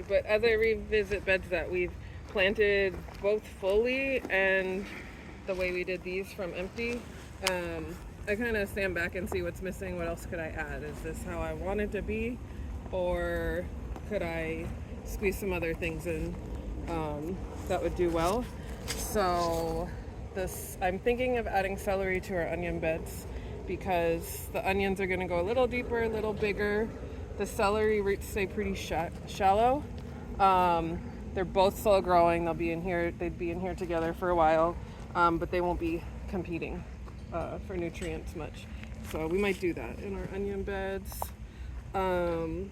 exactly. But as I revisit beds that we've planted both fully and the way we did these from empty, I kind of stand back and see what's missing. What else could I add? Is this how I want it to be? Or could I squeeze some other things in that would do well? So I'm thinking of adding celery to our onion beds because the onions are going to go a little deeper, a little bigger. The celery roots stay pretty shallow. They're both slow growing. They'd be in here together for a while, but they won't be competing for nutrients much. So we might do that in our onion beds. I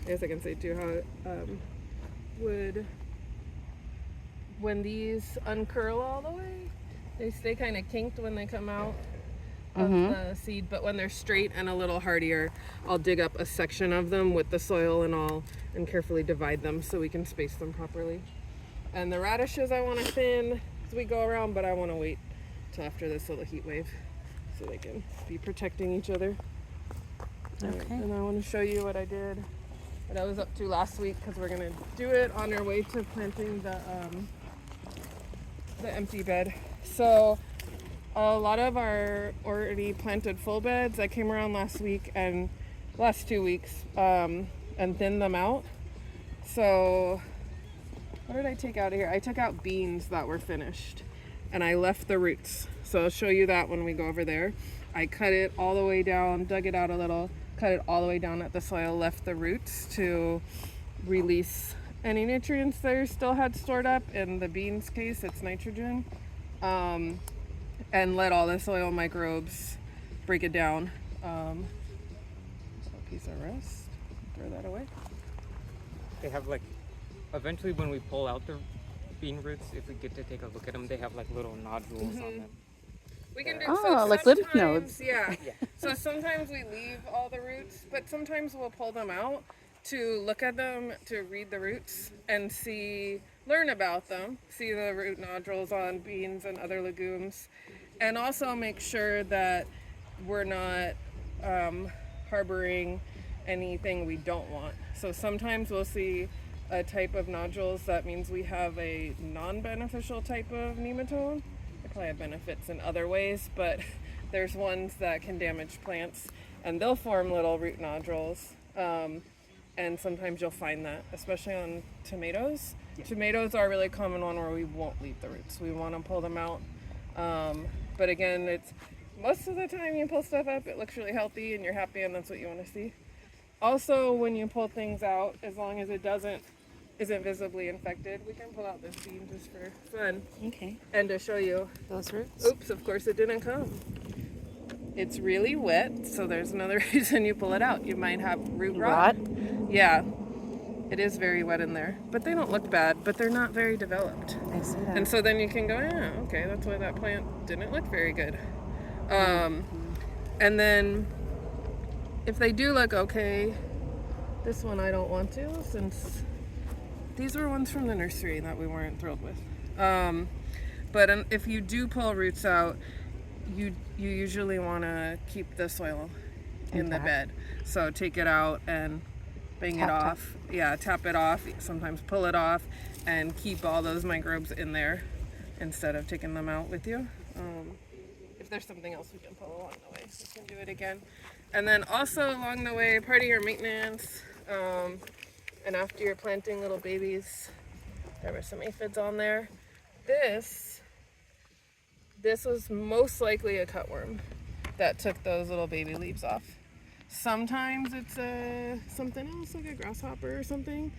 guess I can say too how when these uncurl all the way, they stay kind of kinked when they come out of the seed, but when they're straight and a little hardier, I'll dig up a section of them with the soil and all and carefully divide them so we can space them properly. And the radishes I want to thin as we go around, but I want to wait till after this little heat wave so they can be protecting each other. Okay. And I want to show you what I did, what I was up to last week, because we're going to do it on our way to planting the empty bed. So a lot of our already planted full beds, I came around last 2 weeks, and thinned them out. So what did I take out of here? I took out beans that were finished and I left the roots. So I'll show you that when we go over there. I cut it all the way down, dug it out a little, cut it all the way down at the soil, left the roots to release any nutrients they still had stored up. In the beans case, it's nitrogen. And let all the soil microbes break it down. A piece of rust, throw that away. They have eventually when we pull out the bean roots, if we get to take a look at them, they have little nodules on them. We can do like lymph nodes. Yeah. So sometimes we leave all the roots, but sometimes we'll pull them out to look at them, to read the roots and learn about them, see the root nodules on beans and other legumes, and also make sure that we're not harboring anything we don't want. So sometimes we'll see a type of nodules that means we have a non-beneficial type of nematode. They probably have benefits in other ways, but there's ones that can damage plants and they'll form little root nodules. And sometimes you'll find that, especially on tomatoes. Yeah. Tomatoes are a really common one where we won't leave the roots. We want to pull them out. But again, it's most of the time you pull stuff up, it looks really healthy and you're happy and that's what you want to see. Also, when you pull things out, as long as it isn't visibly infected, we can pull out this bean just for fun. Okay. And to show you Those roots. Oops, of course it didn't come. It's really wet, so there's another reason you pull it out. You might have root rot. Yeah, it is very wet in there. But they don't look bad, but they're not very developed. I see that. And so then you can go, okay, that's why that plant didn't look very good. And then if they do look okay, this one I don't want to, since these were ones from the nursery that we weren't thrilled with. But if you do pull roots out, you usually want to keep the soil in the bed. So take it out and bang it off. Yeah, tap it off. Sometimes pull it off and keep all those microbes in there instead of taking them out with you. If there's something else we can pull along the way, we can do it again. And then also along the way, part of your maintenance, and after you're planting little babies, there were some aphids on there. This was most likely a cutworm that took those little baby leaves off. Sometimes it's something else, like a grasshopper or something,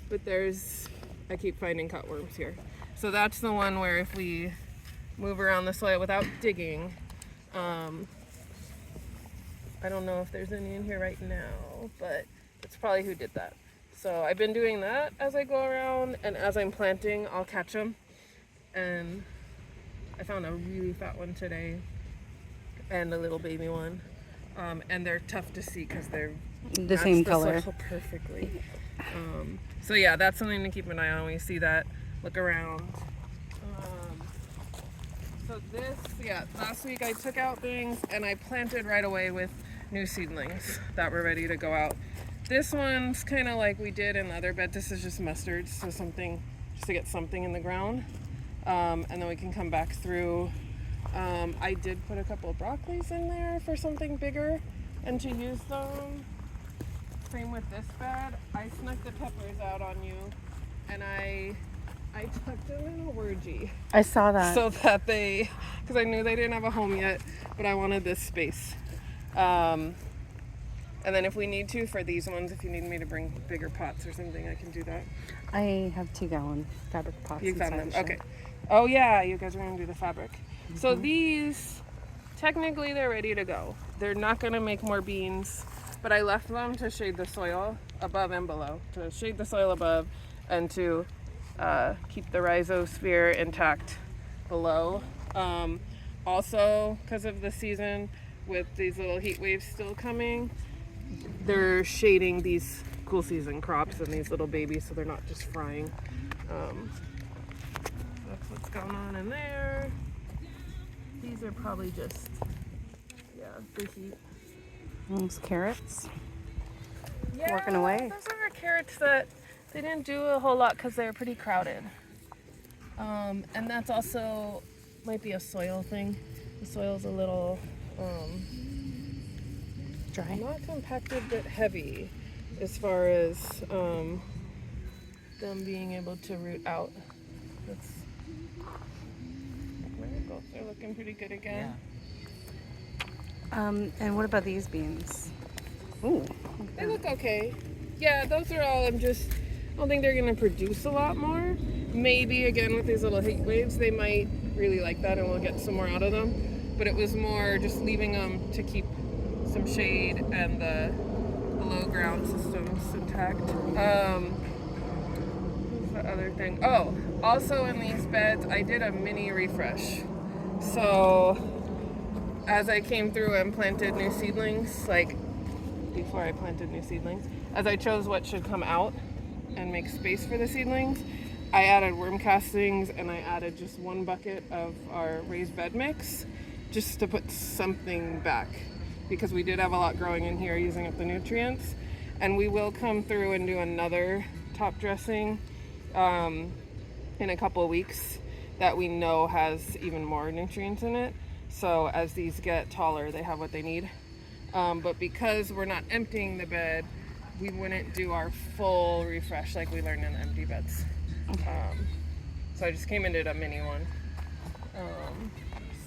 but I keep finding cutworms here. So that's the one where if we move around the soil without digging, I don't know if there's any in here right now, but it's probably who did that. So I've been doing that as I go around, and as I'm planting, I'll catch them. And I found a really fat one today, and a little baby one. And they're tough to see because they're the same color perfectly. So yeah, that's something to keep an eye on when you see that. Look around. So last week I took out things and I planted right away with new seedlings that were ready to go out. this one's kind of like we did in the other bed. This is just mustard, so something, just to get something in the ground. And then we can come back through. I did put a couple of broccolis in there for something bigger and to use them. Same with this bed. I snuck the peppers out on you, and I tucked them in a Wurgie I saw that. so that because I knew they didn't have a home yet, but I wanted this space. And then if we need to, for these ones, if you need me to bring bigger pots or something, I can do that. I have 2-gallon fabric pots. You found them, inside the okay. shed. Oh yeah, you guys are gonna do the fabric. So these, technically they're ready to go. They're not gonna make more beans, but I left them to shade the soil above and below, to shade the soil above and to keep the rhizosphere intact below. Also, because of the season, with these little heat waves still coming, they're shading these cool season crops and these little babies so they're not just frying. That's what's going on in there. These are probably just, the heat. Those carrots. Yeah, Working away. Those are carrots that they didn't do a whole lot because they were pretty crowded. And that's also, might be a soil thing. The soil's a little, Dry. not compacted but heavy as far as them being able to root out. That's, marigolds are looking pretty good again. And what about these beans? Ooh. They look okay. Yeah, those are all, I don't think they're gonna produce a lot more. Maybe again with these little heat waves, they might really like that and we'll get some more out of them. But it was more just leaving them to keep some shade and the below ground systems intact. What's the other thing? Oh, also in these beds, I did a mini refresh. So as I came through and planted new seedlings, like before I planted new seedlings, as I chose what should come out and make space for the seedlings, I added worm castings and I added just 1 bucket of our raised bed mix just to put something back, because we did have a lot growing in here using up the nutrients. And we will come through and do another top dressing in a couple of weeks that we know has even more nutrients in it. So as these get taller, they have what they need. But because we're not emptying the bed, we wouldn't do our full refresh like we learned in the empty beds. So I just came and did a mini one.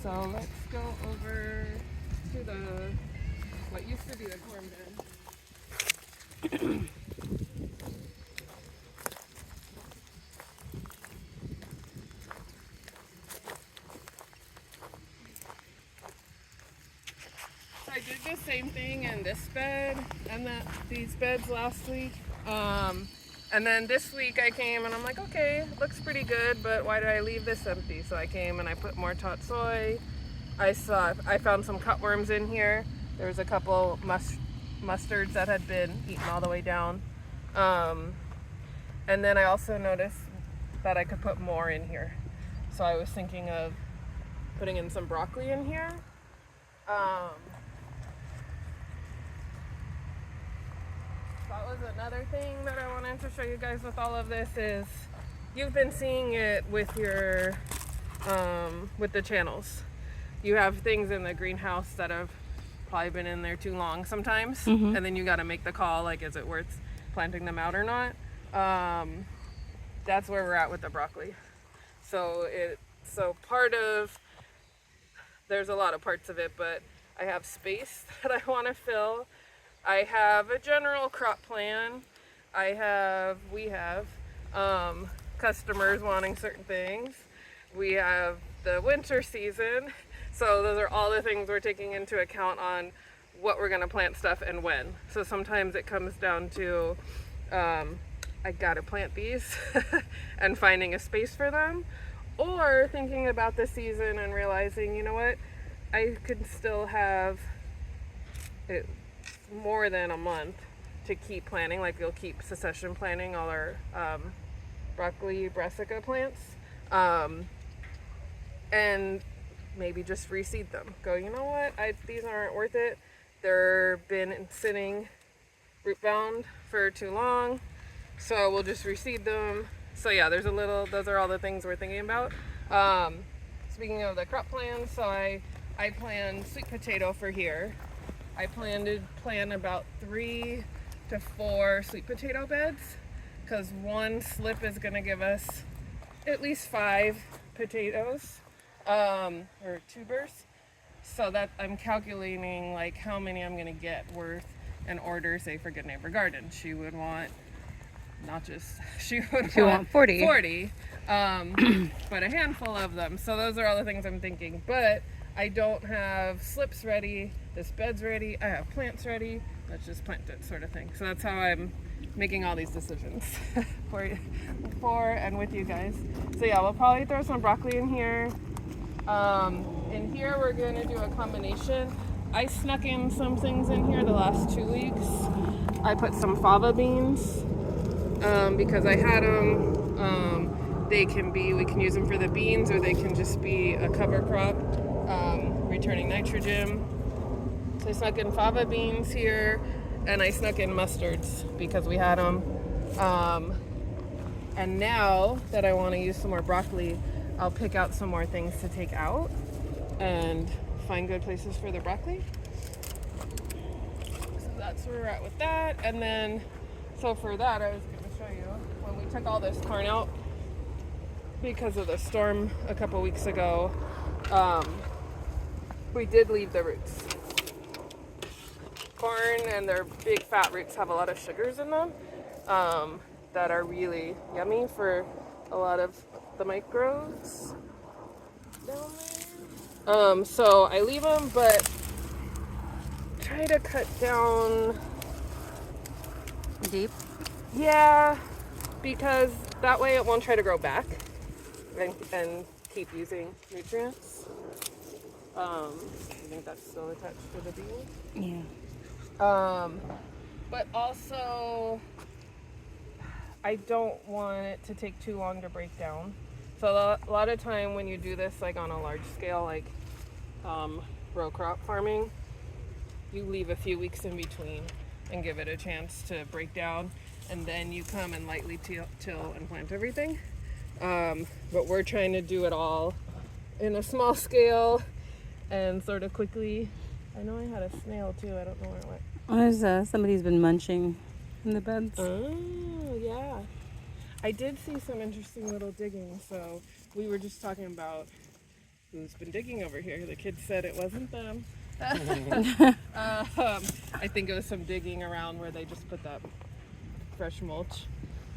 So let's go over to what used to be the corn bed. I did the same thing in this bed and these beds last week. And then this week I came and I'm like, okay, it looks pretty good, but why did I leave this empty? So I came and I put more tatsoi. I found some cutworms in here. There was a couple mustards that had been eaten all the way down. And then I also noticed that I could put more in here. So I was thinking of putting in some broccoli in here. That was another thing that I wanted to show you guys with all of this is you've been seeing it with your with the channels. You have things in the greenhouse that have probably been in there too long sometimes, and then you got to make the call, like, is it worth planting them out or not? That's where we're at with the broccoli. So there's a lot of parts of it, but I have space that I want to fill. I have a general crop plan. We have customers wanting certain things. We have the winter season. So those are all the things we're taking into account on what we're gonna plant stuff and when. So sometimes it comes down to, I gotta plant these and finding a space for them, or thinking about the season and realizing, you know what, I could still have it more than a month to keep planting. Like we'll keep succession planting all our broccoli brassica plants, and maybe just reseed them. Go, you know what, these aren't worth it. They're been sitting root bound for too long. So we'll just reseed them. So yeah, those are all the things we're thinking about. Speaking of the crop plans, so I planned sweet potato for here. I plan to plant about 3 to 4 sweet potato beds, because one slip is gonna give us at least 5 potatoes, or tubers. So that I'm calculating like how many I'm gonna get worth an order, say for Good Neighbor Garden. She would want she would want 40, but a handful of them. So those are all the things I'm thinking. But I don't have slips ready, this bed's ready, I have plants ready, let's just plant it, sort of thing. So that's how I'm making all these decisions for and with you guys. So yeah, we'll probably throw some broccoli in here. In here we're going to do a combination. I snuck in some things in here the last 2 weeks. I put some fava beans because I had them. We can use them for the beans, or they can just be a cover crop, returning nitrogen. So I snuck in fava beans here, and I snuck in mustards because we had them. And now that I want to use some more broccoli, I'll pick out some more things to take out and find good places for the broccoli. So that's where we're at with that. And then, so for that, I was going to show you when we took all this corn out because of the storm a couple weeks ago. We did leave the roots. Corn and their big fat roots have a lot of sugars in them that are really yummy for a lot of the microbes down there. So I leave them, but try to cut down Deep. Yeah, because that way it won't try to grow back and keep using nutrients. I think that's still attached to the bean. Yeah. But also, I don't want it to take too long to break down. So a lot of time when you do this, like on a large scale, like row crop farming, you leave a few weeks in between and give it a chance to break down, and then you come and lightly till and plant everything. But we're trying to do it all in a small scale and sort of quickly. I know I had a snail too. I don't know where it went. There's somebody's been munching in the beds. Oh, yeah. I did see some interesting little digging. So we were just talking about who's been digging over here. The kids said it wasn't them. I think it was some digging around where they just put that fresh mulch.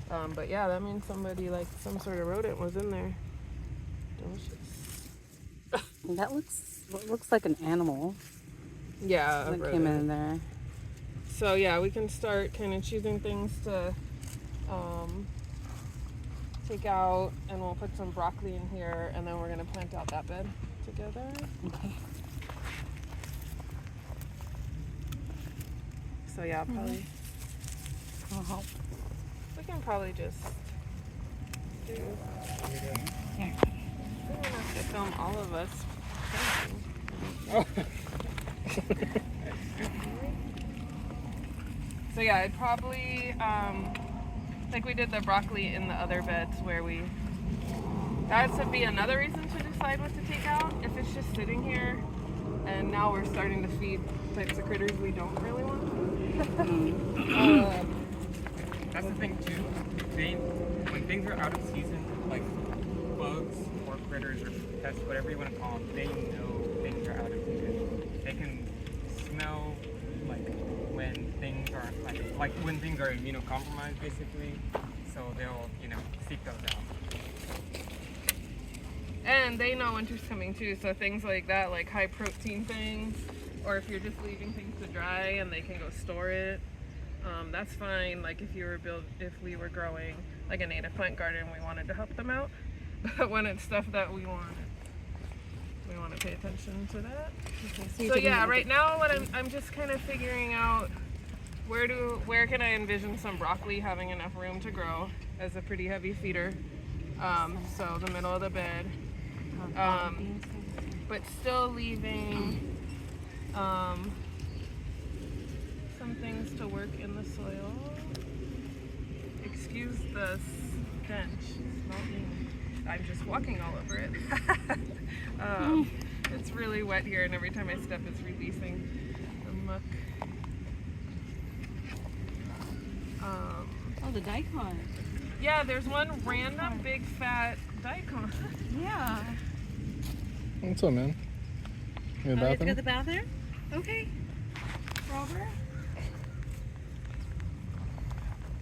But yeah, that means somebody, like some sort of rodent, was in there. Delicious. That looks like an animal Yeah, a that rodent. came in there. So yeah, we can start kind of choosing things to take out, and we'll put some broccoli in here, and then we're gonna plant out that bed together. Okay. So yeah, probably I'll help. we can probably just do. Here. We don't have to film all of us planting. So yeah, I'd probably like we did the broccoli in the other beds where that would be another reason to decide what to take out if it's just sitting here, and now we're starting to feed types of critters we don't really want. That's the thing too. When things are out of season, like bugs or critters or pests, whatever you want to call them, they know things are out of season. They can smell like when things are like when things are immunocompromised, basically. So they'll seek those out. And they know winter's coming too, so things like that, like high protein things, or if you're just leaving things to dry and they can go store it, that's fine. Like if we were growing like a native plant garden, we wanted to help them out. But when it's stuff that we want to pay attention to that. Okay, So yeah, right now what I'm just kind of figuring out where can I envision some broccoli having enough room to grow as a pretty heavy feeder. So the middle of the bed. But still leaving some some things to work in the soil. Excuse the stench. It's not me. I'm just walking all over it. It's really wet here, and every time I step, it's releasing the muck. Oh, the daikon. Yeah, there's one random big fat daikon. Yeah. What's up, man? You in the Oh, you have to go to bathroom? the bathroom? Okay. Robert?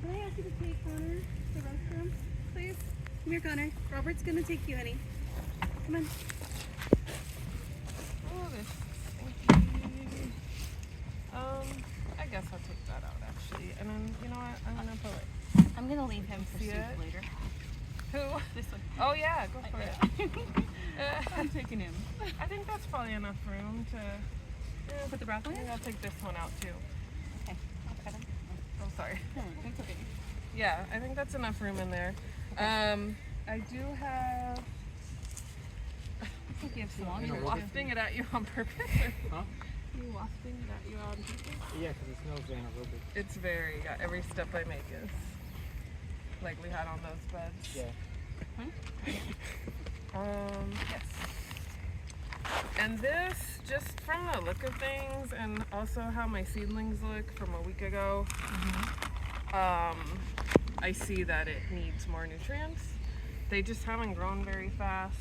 Can I ask you to take Connor to the restroom, please? Come here, Connor. Robert's gonna take you, honey. Come on. Oh, this stinky. I guess I'll take that out actually, and then you know what? I'm gonna put it. I'm gonna leave him for See soup it? later. Who? This one. Oh yeah, go for it. I'm taking him. I think that's probably enough room to. Put the broccoli in? Maybe I'll take this one out too. Okay. I'll cut him. Oh, sorry. No, it's okay. Yeah, I think that's enough room in there. I do have. I think you have some Are on you there. wafting it at you on purpose? Or Huh? are you wafting it at you on purpose? Yeah, because it smells anaerobic. It's very. Yeah, every step I make is like we had on those beds. Yeah. Yes. And this, just from the look of things, and also how my seedlings look from a week ago, I see that it needs more nutrients. They just haven't grown very fast.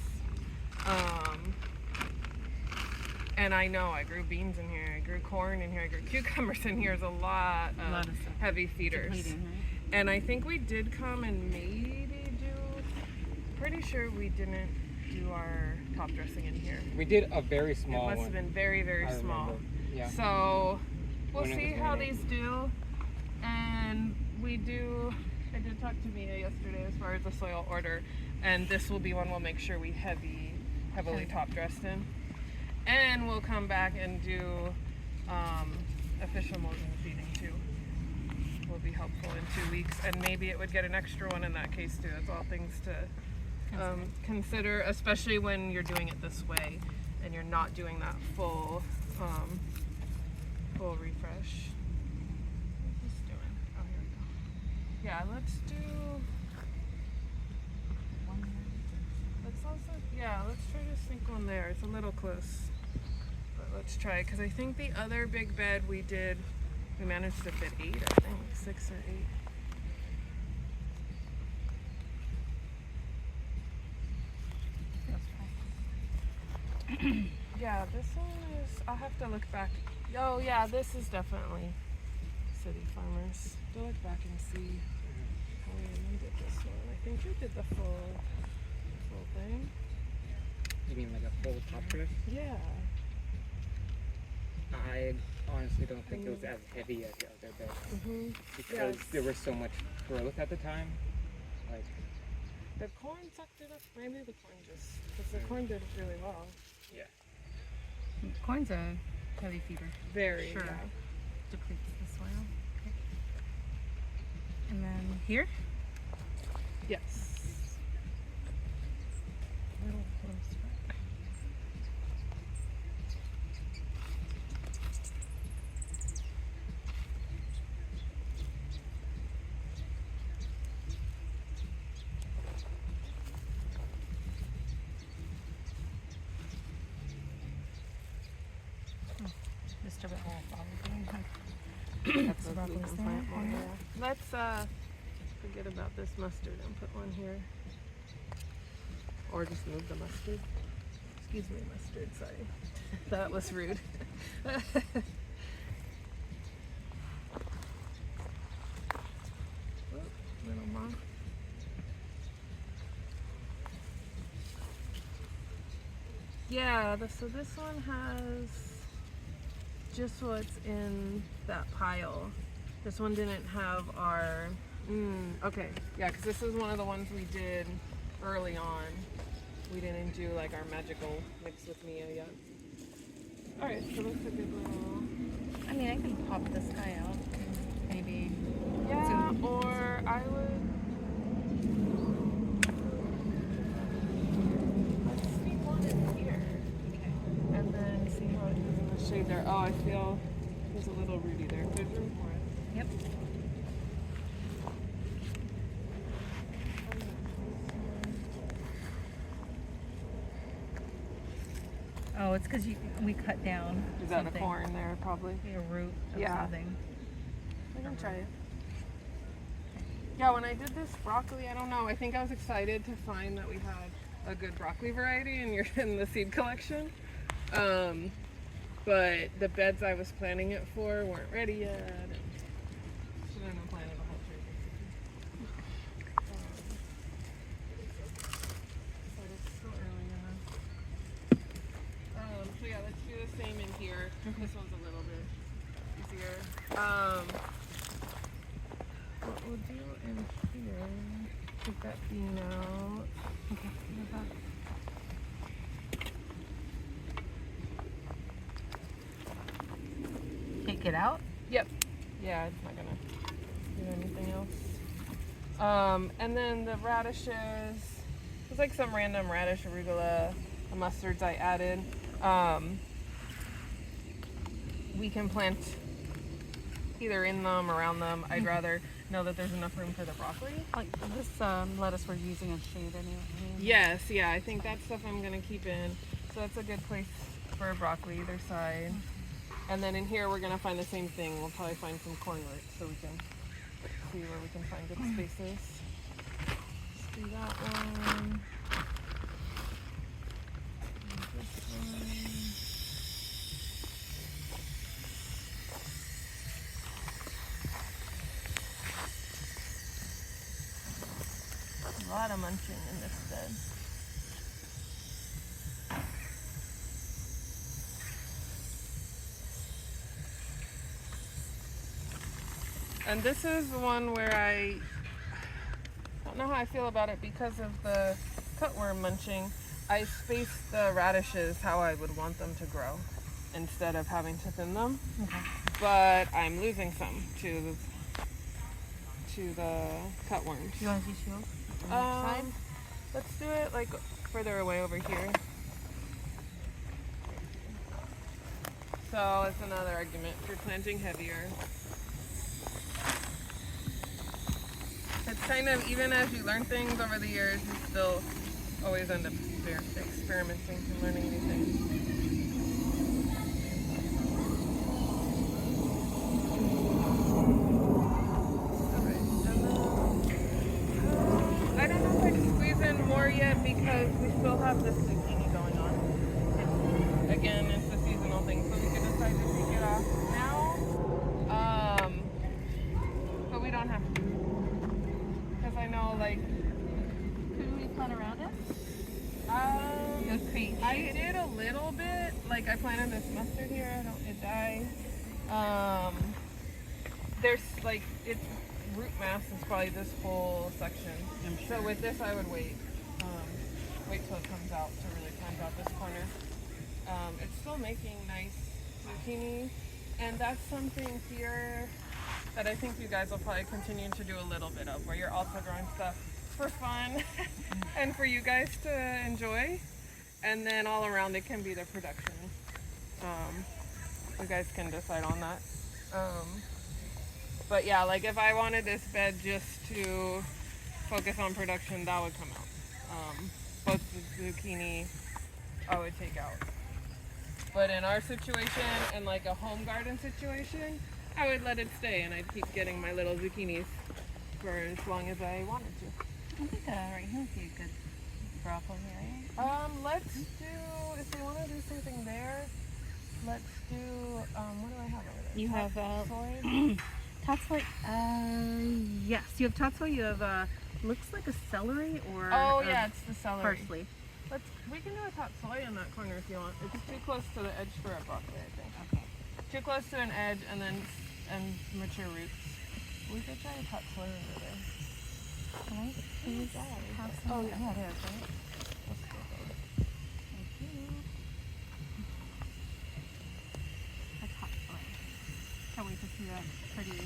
And I know I grew beans in here, I grew corn in here, I grew cucumbers in here. There's a lot of of stuff. heavy feeders. Depleting, right? And I think we did come and maybe do, pretty sure we didn't do our top dressing in here. We did a very It small must one. have been very, very I small. remember. Yeah. So we'll When it see was how raining. these do. And we do, I did talk to Mia yesterday as far as the soil order. And this will be one we'll make sure we heavily top dressed in. And we'll come back and do official molding feeding too. Will be helpful in 2 weeks, and maybe it would get an extra one in that case too. That's all things to consider, especially when you're doing it this way and you're not doing that full full refresh. What's this doing? Oh, here we go. Yeah, let's do. Let's also, yeah, let's try to sink one there. It's a little close, but let's try, because I think the other big bed we managed to fit 8, I think, 6 or 8. Yeah, this one is, I'll have to look back. Oh yeah, this is definitely City Farmers. Go look back and see how we did this one. I think we did the full thing. You mean like a full top dress? Yeah. I honestly don't think it was as heavy as the other bed Mm-hmm. because Yes. there was so much growth at the time. Like, The corn sucked it up. Maybe the corn just, because the corn did really well. yeah. Corn's a heavy feeder. Very, Sure. yeah. Depletes the soil. Okay. And then here? Yes. Little close back. Just a bit more probably. That's the broccoli stand. Let's forget about this mustard and put one here. Or just move the mustard. Excuse me, mustard, sorry. That was rude. Oop, little moth. Yeah, so this one has just what's in that pile. This one didn't have our, okay, yeah, because this is one of the ones we did early on. We didn't do like our magical mix with Mia yet. All right, so that's a good little, I mean, I can pop this guy out. Maybe. yeah, or I would, let's sneak one in here. Okay. And then see how it does in the shade there. Oh, I feel There's a little rooty there. There's room for it. Yep. Oh, it's because we cut down. Is that a something. corn there, probably? A root of Yeah. something. I can try it. Yeah, when I did this broccoli, I don't know. I think I was excited to find that we had a good broccoli variety in the seed collection. But the beds I was planting it for weren't ready yet. Shouldn't have planted a whole tree. But it's still early enough. So yeah, let's do the same in here. This one's a little bit easier. What we'll do in here, take that bean out. Okay, give that. Take it out. Yep. Yeah, it's not gonna do anything else. And then the radishes, there's like some random radish, arugula, the mustards I added. We can plant either in them, around them. I'd rather know that there's enough room for the broccoli. Like this lettuce we're using in shade anyway. Yes, yeah, I think that stuff I'm gonna keep in. So that's a good place for broccoli, either side. And then in here we're gonna find the same thing. We'll probably find some corn roots so we can see where we can find good spaces. Let's do that one. And this one. A lot of munching in this bed. And this is the one where I don't know how I feel about it because of the cutworm munching. I spaced the radishes how I would want them to grow instead of having to thin them. Okay. But I'm losing some to the cutworms. You want to see shield? Let's do it like further away over here. So it's another argument for planting heavier. It's kind of, even as you learn things over the years, you still always end up experimenting and learning new things. I don't know if I can squeeze in more yet because we still have this zucchini going on. Again, it's a seasonal thing, so we can decide to take it off now. But we don't have to. Because I know, like, Could we plant around it? It would create I did a little bit. Like, I planted this mustard here. It died. There's, like, its root mass is probably this whole section. So with this, I would wait. Wait till it comes out to really plant out this corner. It's still making nice zucchini. And that's something here that I think you guys will probably continue to do a little bit of, where you're also growing stuff for fun and for you guys to enjoy. And then all around it can be the production. You guys can decide on that. But yeah, like if I wanted this bed just to focus on production, that would come out. Both the zucchini I would take out. But in our situation, in like a home garden situation, I would let it stay and I'd keep getting my little zucchinis for as long as I wanted to. I think right here would be a good broccoli, right? Let's do, if we want to do something there, let's do, what do I have over there? You have Soy? tatsoi. Yes, you have tatsoi. You have looks like a celery or Oh yeah, it's the celery. parsley. We can do a top soy in that corner if you want. It's too close to the edge for a broccoli, I think. Okay. Too close to an edge and mature roots. We could try a top soy over there. Right? Please have some. Oh yeah. Yeah, it is, right? Let's go there. Thank you. A tatsoi. Can't wait to see that pretty.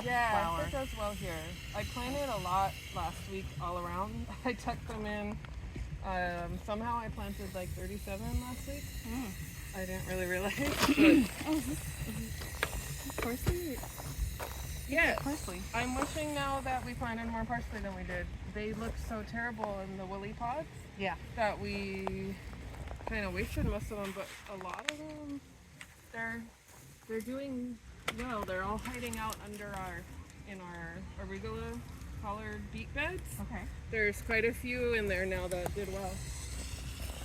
Yeah, Flower. it does well here. I planted a lot last week all around. I tucked them in. Somehow I planted like 37 last week. I didn't really realize. But parsley? Yes. Parsley. I'm wishing now that we planted more parsley than we did. They looked so terrible in the willy pods Yeah. that we kind of wasted most of them, but a lot of them, they're doing well. They're all hiding out under in our arugula collard beet beds. Okay. There's quite a few in there now that did well.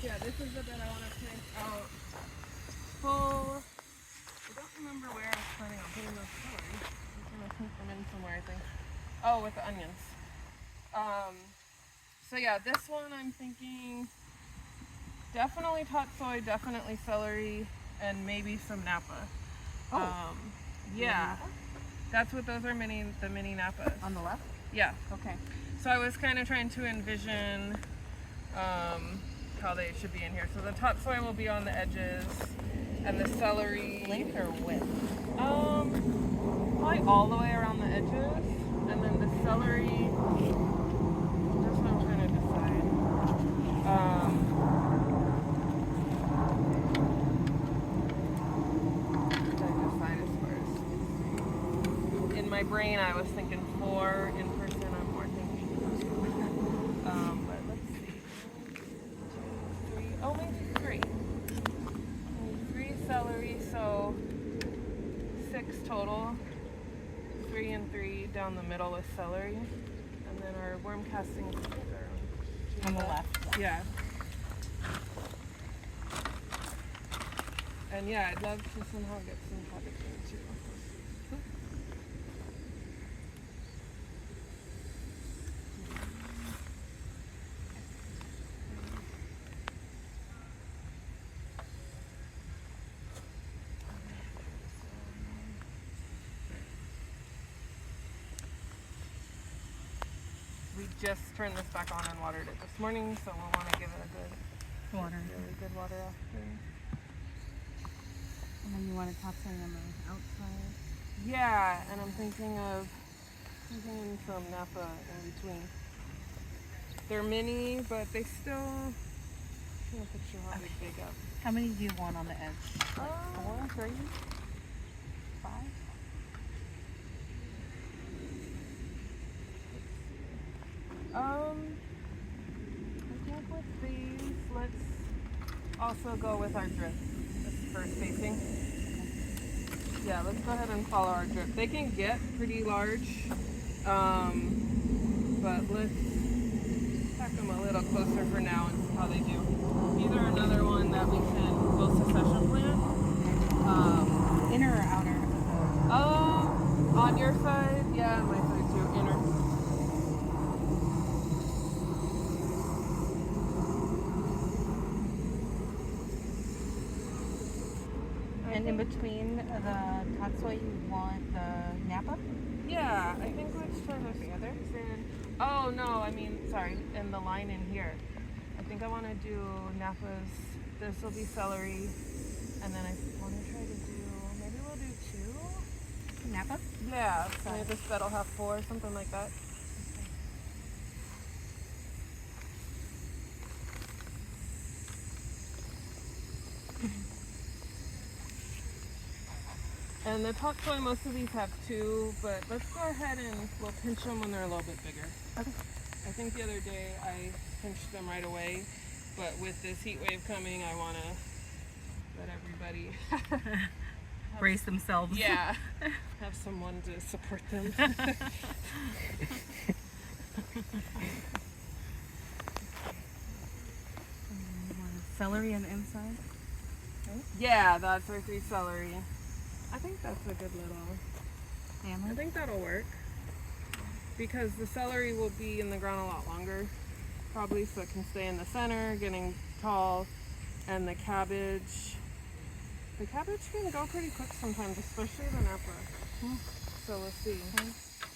Yeah, this is the bed I want to plant out full. I don't remember where I was planning on putting those celery. I'm gonna sneak them in somewhere, I think. Oh, with the onions. So yeah, this one I'm thinking definitely tatsoi, definitely celery, and maybe some napa. Oh. Yeah, that's what those are. The mini napas. On the left? Yeah. Okay. So I was kind of trying to envision how they should be in here. So the tatsoi will be on the edges, and the celery. Length or width? Probably all the way around the edges, and then the celery. That's what I'm trying to decide. In my brain, I was thinking 4. In person, I'm more thinking 2. But let's see. 1, 2, 3. Oh, maybe 3. Maybe 3 celery, so 6 total. 3 and 3 down the middle with celery, and then our worm castings are On the left. Yeah. And yeah, I'd love to somehow get some cabbage in too. We just turned this back on and watered it this morning, so we'll want to give it a good, Water. really good water after. And then you want to tatsoi on the outside. Yeah, and I'm thinking of in some napa in between. They're mini, but they still. I can't picture how big they got. How many do you want on the edge? Like 4, 3, 5? I think with these, let's also go with our drip for spacing. Yeah, let's go ahead and follow our drip. They can get pretty large, but let's pack them a little closer for now and see how they do. These are another one that we can both succession plant. Inner or outer? On your side, yeah, my side too, inner. And in between the tatsoi, you want the napa? Yeah, I think let's try this together. Oh no, I mean, sorry, and the line in here. I think I want to do napas. This will be celery, and then I want to try to do. Maybe we'll do 2. Napa? Yeah, so maybe this bed will have 4, something like that. And the tatsoi, most of these have 2, but let's go ahead and we'll pinch them when they're a little bit bigger. Okay. I think the other day I pinched them right away, but with this heat wave coming, I want to let everybody Brace themselves. yeah, have someone to support them. Celery on the inside? Yeah, that's our 3 celery. I think that's a good little. I Family? think that'll work because the celery will be in the ground a lot longer, probably, so it can stay in the center, getting tall, and the cabbage. The cabbage can go pretty quick sometimes, especially the napa. So we'll see.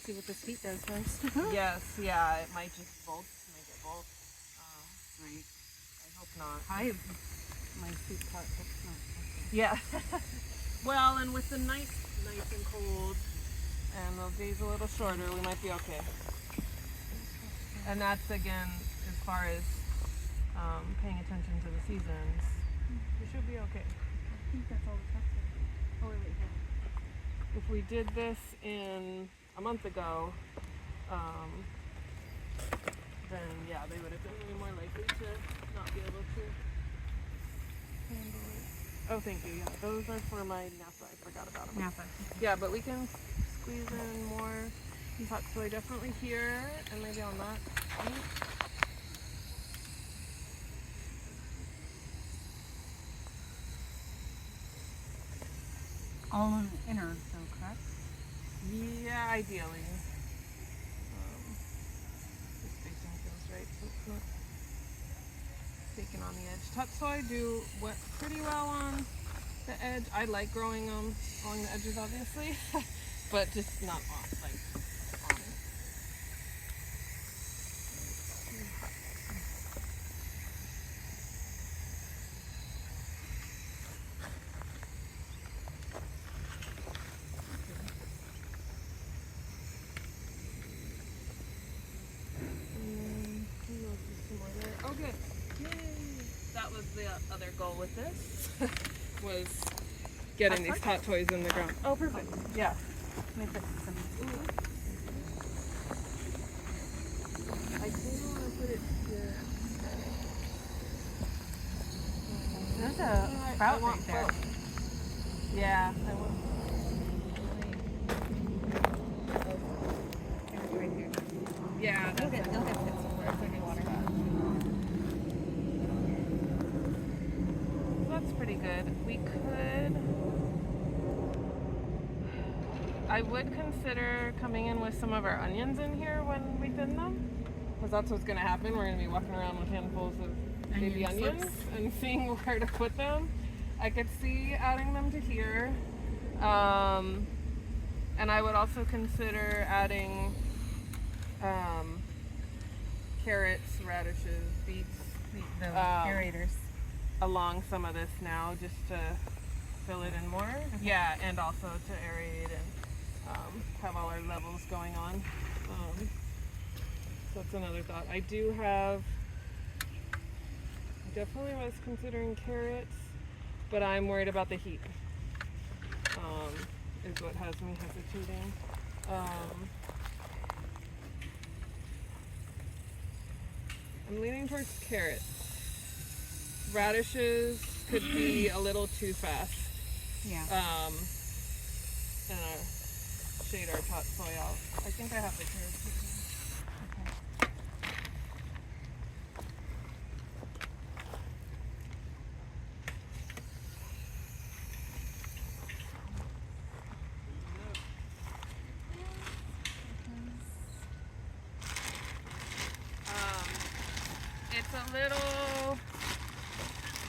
See what this heat does first. Yes, yeah, it might just bolt, make it bolt. Right. I hope not. My sweet pot hopes not. Yeah. Well, and with the night nice and cold, and the days a little shorter, we might be okay. And that's again as far as paying attention to the seasons. We should be okay. I think that's all the tatsoi. Oh, wait, here. if we did this in a month ago, then yeah, they would have been way more likely to not be able to handle it. Oh, thank you. Yeah, those are for my NASA. I forgot about them. Napa. Yeah, but we can squeeze in more hot soy definitely here and maybe on that. All innards, though, correct? Yeah, ideally. The spacing feels right, so it's not taken on the edge. Tatsoi do wet pretty well on the edge. I like growing them along the edges, obviously, but just not on, like, on it. Oh, good. Yay! That was the other goal with this, was getting these hot toys in the ground. Oh, perfect. Yeah. Let me put some. I do want to put it here. There's a sprout want right there. both. Yeah, I want. Right here. Yeah, They'll that's get fit somewhere. It's like a water. That's pretty good. We could. I would consider coming in with some of our onions in here when we thin them, because that's what's going to happen. We're going to be walking around with handfuls of baby Onion onions slips. and seeing where to put them. I could see adding them to here, and I would also consider adding carrots, radishes, beets The aerators. along some of this now, just to fill it in more. Yeah, and also to aerate and have all our levels going on. So that's another thought. I definitely was considering carrots, but I'm worried about the heat. Is what has me hesitating. I'm leaning towards carrots. Radishes could be a little too fast. Yeah. And shade our top soy out. I think I have the carrots. Okay.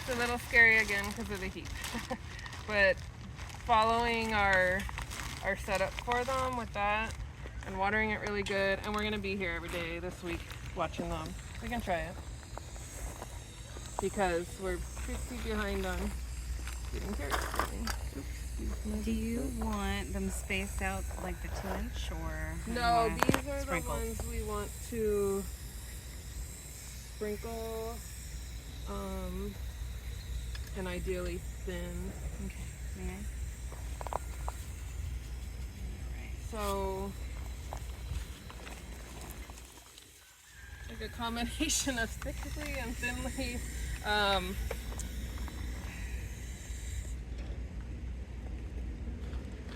It's a little scary again because of the heat. But following our setup for them with that and watering it really good, and we're gonna be here every day this week watching them. We can try it because we're pretty behind on getting carrots ready. Do you want them spaced out like the 2-inch or? No, more these are sprinkled? the ones we want to sprinkle, and ideally thin. Okay. May I? So, like a combination of thickly and thinly.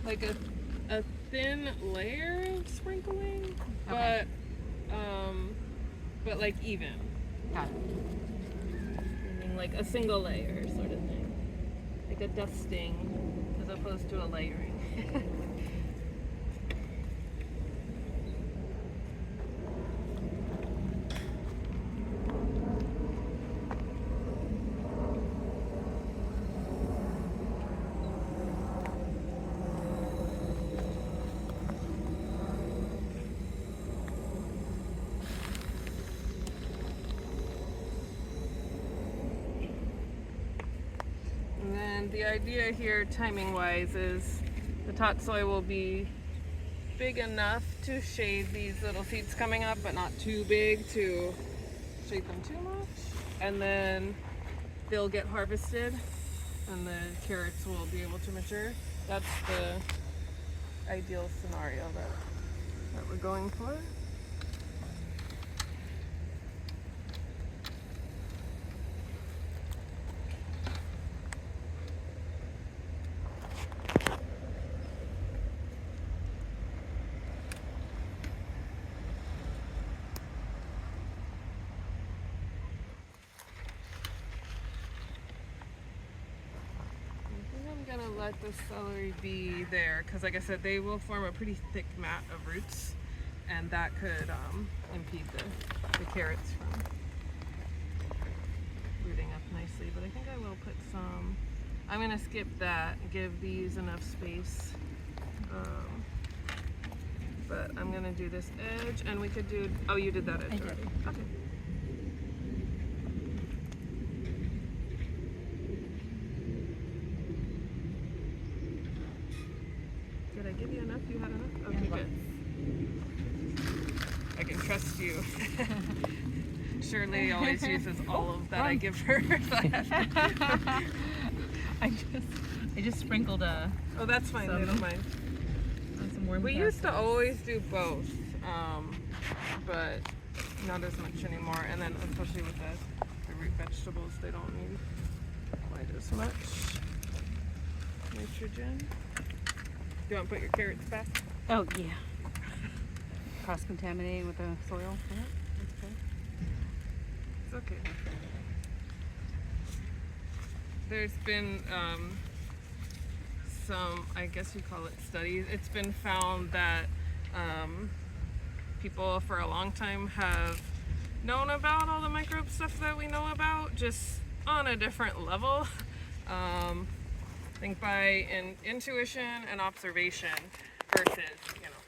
Like a thin layer of sprinkling, Okay. but like even. Got it. Meaning like a single layer sort of thing. Like a dusting as opposed to a layering. And then the idea here, timing wise, is the tatsoi will be big enough to shade these little seeds coming up, but not too big to shade them too much. And then they'll get harvested and the carrots will be able to mature. That's the ideal scenario that we're going for. I'm gonna let the celery be there because, like I said, they will form a pretty thick mat of roots, and that could impede the carrots from rooting up nicely. But I think I will put some. I'm gonna skip that, give these enough space. But I'm gonna do this edge, and we could do. Oh, you did that edge already. Okay. Did I give you enough? You had enough? Okay, good. I can trust you. Shirley always uses all of that I give her. I just sprinkled Oh, that's fine. They don't mind. some warm We used to always do both, but not as much anymore. And then especially with the root vegetables, they don't need quite as much nitrogen. Do you want to put your carrots back? Oh, yeah. Cross-contaminating with the soil. That's good. It's okay. There's been some, I guess you call it studies. It's been found that people for a long time have known about all the microbe stuff that we know about, just on a different level. I think by intuition and observation versus,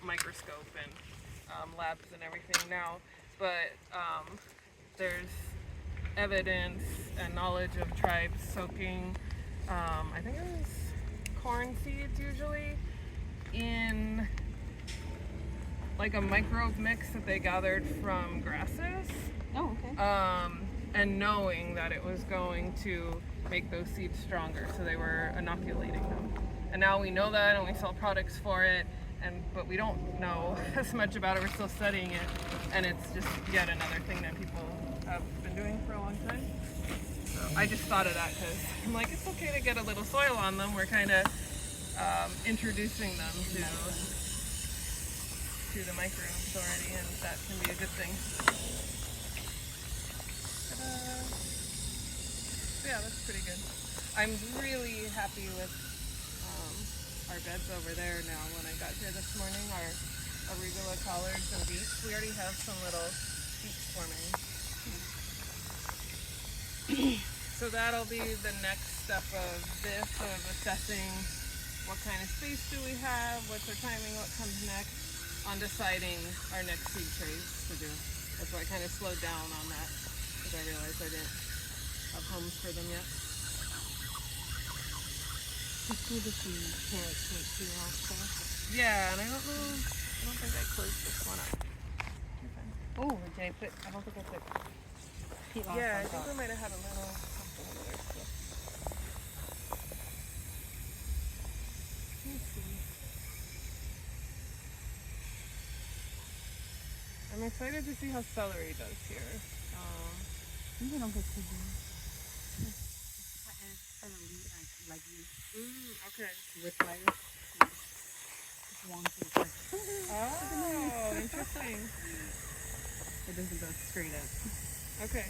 microscope and labs and everything now. But there's evidence and knowledge of tribes soaking, I think it was corn seeds usually, in like a microbe mix that they gathered from grasses. Oh, okay. And knowing that it was going to make those seeds stronger, so they were inoculating them. And now we know that, and we sell products for it, but we don't know as much about it. We're still studying it, and it's just yet another thing that people have been doing for a long time. So I just thought of that because I'm like, it's okay to get a little soil on them. We're kind of introducing them to the microbes already, and that can be a good thing. Yeah, that's pretty good. I'm really happy with our beds over there now. When I got here this morning, our arugula, collards, and beets, we already have some little beets forming. So that'll be the next step of this, of assessing what kind of space do we have, what's our timing, what comes next, on deciding our next seed trays to do. That's why I kind of slowed down on that, because I realized I didn't have homes for them yet. Let's do the carrots next to also. Yeah, and I don't think I closed this one up. Oh, did I put, I don't think I put peat moss Yeah, I on think top. we might have had a little something over there still. Let's see. I'm excited to see how celery does here. Maybe I don't get too bad. I don't need like you Okay. with lettuce. Just wonky. Oh, interesting. It doesn't go straight up. Okay.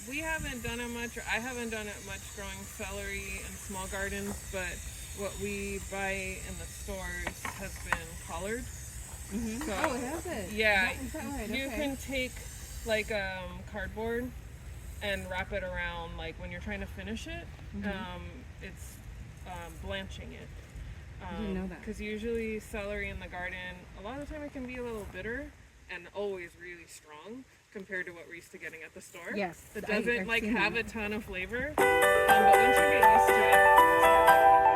We haven't done it much, or I haven't done it much growing celery in small gardens, but what we buy in the stores has been collared. Mm-hmm. So, Oh, it has it? Yeah, Is that right? you Okay. can take like cardboard and wrap it around, like when you're trying to finish it. It's blanching it. I didn't know that. Because usually celery in the garden, a lot of the time it can be a little bitter and always really strong compared to what we're used to getting at the store. Yes, It I've doesn't like seen have that. a ton of flavor, but once you get used to it,